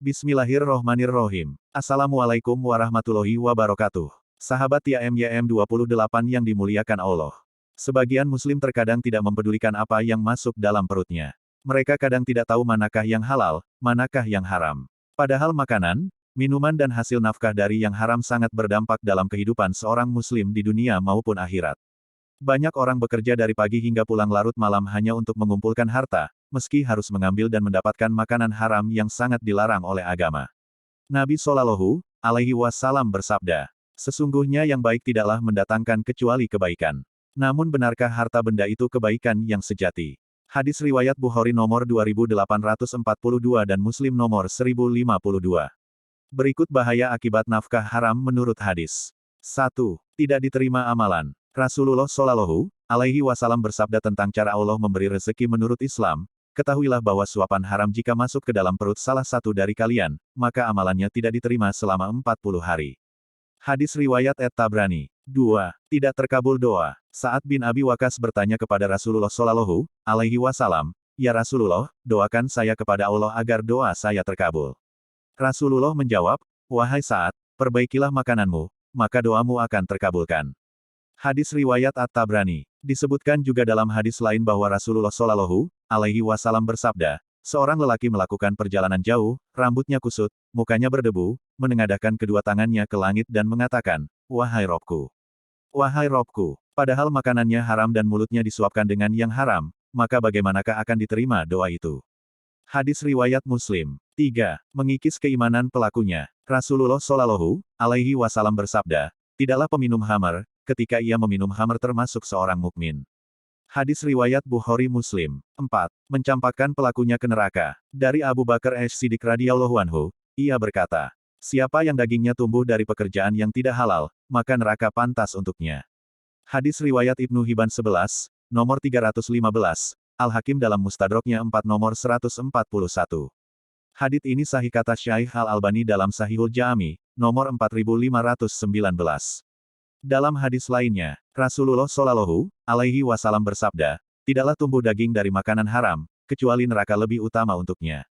Bismillahirrohmanirrohim. Assalamualaikum warahmatullahi wabarakatuh. Sahabat YM 28 yang dimuliakan Allah. Sebagian muslim terkadang tidak mempedulikan apa yang masuk dalam perutnya. Mereka kadang tidak tahu manakah yang halal, manakah yang haram. Padahal makanan, minuman dan hasil nafkah dari yang haram sangat berdampak dalam kehidupan seorang muslim di dunia maupun akhirat. Banyak orang bekerja dari pagi hingga pulang larut malam hanya untuk mengumpulkan harta, meski harus mengambil dan mendapatkan makanan haram yang sangat dilarang oleh agama. Nabi Shallallahu Alaihi Wasallam bersabda, sesungguhnya yang baik tidaklah mendatangkan kecuali kebaikan. Namun benarkah harta benda itu kebaikan yang sejati? Hadis riwayat Bukhari nomor 2842 dan Muslim nomor 1052. Berikut bahaya akibat nafkah haram menurut hadis. 1. Tidak diterima amalan. Rasulullah Shallallahu Alaihi Wasallam bersabda tentang cara Allah memberi rezeki menurut Islam, ketahuilah bahwa suapan haram jika masuk ke dalam perut salah satu dari kalian, maka amalannya tidak diterima selama 40 hari. Hadis riwayat At-Tabrani. 2. Tidak terkabul doa. Sa'ad bin Abi Waqqas bertanya kepada Rasulullah Shallallahu Alaihi Wasallam, ya Rasulullah, doakan saya kepada Allah agar doa saya terkabul. Rasulullah menjawab, wahai Sa'ad, perbaikilah makananmu, maka doamu akan terkabulkan. Hadis riwayat At-Tabrani. Disebutkan juga dalam hadis lain bahwa Rasulullah Shallallahu Alaihi Wasallam bersabda, seorang lelaki melakukan perjalanan jauh, rambutnya kusut, mukanya berdebu, menengadahkan kedua tangannya ke langit dan mengatakan, wahai Robku. Wahai Robku. Padahal makanannya haram dan mulutnya disuapkan dengan yang haram, maka bagaimanakah akan diterima doa itu? Hadis riwayat Muslim. 3. Mengikis keimanan pelakunya. Rasulullah Shallallahu Alaihi Wasallam bersabda, tidaklah peminum khamar, ketika ia meminum khamar termasuk seorang mukmin. Hadis riwayat Bukhari Muslim. 4. Mencampakkan pelakunya ke neraka. Dari Abu Bakar As-Siddiq radhiyallahu anhu, ia berkata, siapa yang dagingnya tumbuh dari pekerjaan yang tidak halal, maka neraka pantas untuknya. Hadis riwayat Ibnu Hibban 11, nomor 315, Al-Hakim dalam Mustadraknya 4 nomor 141. Hadits ini sahih kata Syaikh Al-Albani dalam Sahihul Jami, nomor 4519. Dalam hadis lainnya, Rasulullah Shallallahu Alaihi Wasallam bersabda, tidaklah tumbuh daging dari makanan haram, kecuali neraka lebih utama untuknya.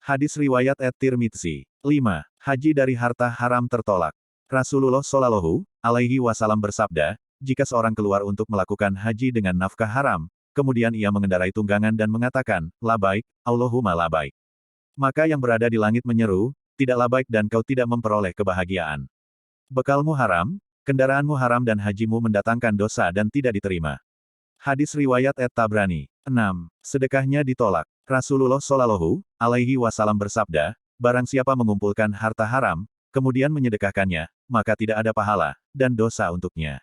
Hadis riwayat At-Tirmidzi. 5. Haji dari harta haram tertolak. Rasulullah Shallallahu Alaihi Wasallam bersabda, jika seorang keluar untuk melakukan haji dengan nafkah haram, kemudian ia mengendarai tunggangan dan mengatakan, labaik, Allahumma labaik. Maka yang berada di langit menyeru, tidak labaik dan kau tidak memperoleh kebahagiaan. Bekalmu haram, kendaraanmu haram dan hajimu mendatangkan dosa dan tidak diterima. Hadis riwayat At-Tabrani. 6. Sedekahnya ditolak. Rasulullah Shallallahu Alaihi Wasallam bersabda, barang siapa mengumpulkan harta haram, kemudian menyedekahkannya, maka tidak ada pahala, dan dosa untuknya.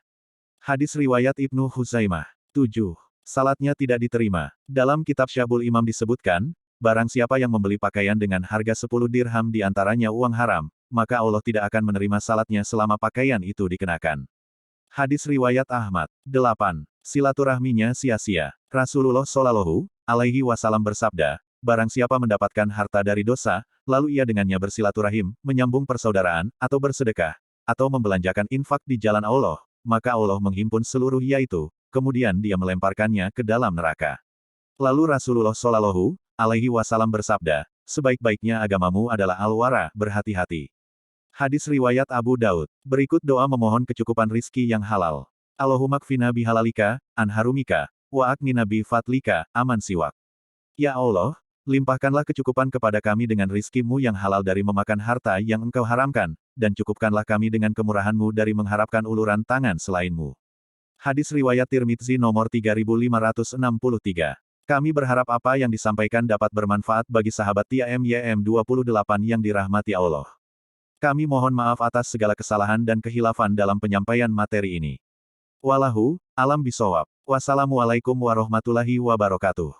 Hadis riwayat Ibnu Huzaimah. 7. Salatnya tidak diterima. Dalam kitab Syabul Imam disebutkan, barang siapa yang membeli pakaian dengan harga 10 dirham di antaranya uang haram, maka Allah tidak akan menerima salatnya selama pakaian itu dikenakan. Hadis riwayat Ahmad. 8. Silaturahminya sia-sia. Rasulullah Shallallahu Alaihi Wasallam bersabda, barang siapa mendapatkan harta dari dosa, lalu ia dengannya bersilaturahim, menyambung persaudaraan, atau bersedekah, atau membelanjakan infak di jalan Allah, maka Allah menghimpun seluruh yaitu, kemudian dia melemparkannya ke dalam neraka. Lalu Rasulullah Shallallahu Alaihi Wasallam bersabda, sebaik-baiknya agamamu adalah al-wara, berhati-hati. Hadis riwayat Abu Daud. Berikut doa memohon kecukupan rizki yang halal. Allahumma kfina bihalalika, an harumika, wa aknina bi fadlika, aman siwak. Ya Allah, limpahkanlah kecukupan kepada kami dengan rizkimu yang halal dari memakan harta yang engkau haramkan, dan cukupkanlah kami dengan kemurahanmu dari mengharapkan uluran tangan selainmu. Hadis riwayat Tirmidzi nomor 3563. Kami berharap apa yang disampaikan dapat bermanfaat bagi sahabat YM 28 yang dirahmati Allah. Kami mohon maaf atas segala kesalahan dan kehilafan dalam penyampaian materi ini. Wallahu a'lam bishawab. Wassalamualaikum warahmatullahi wabarakatuh.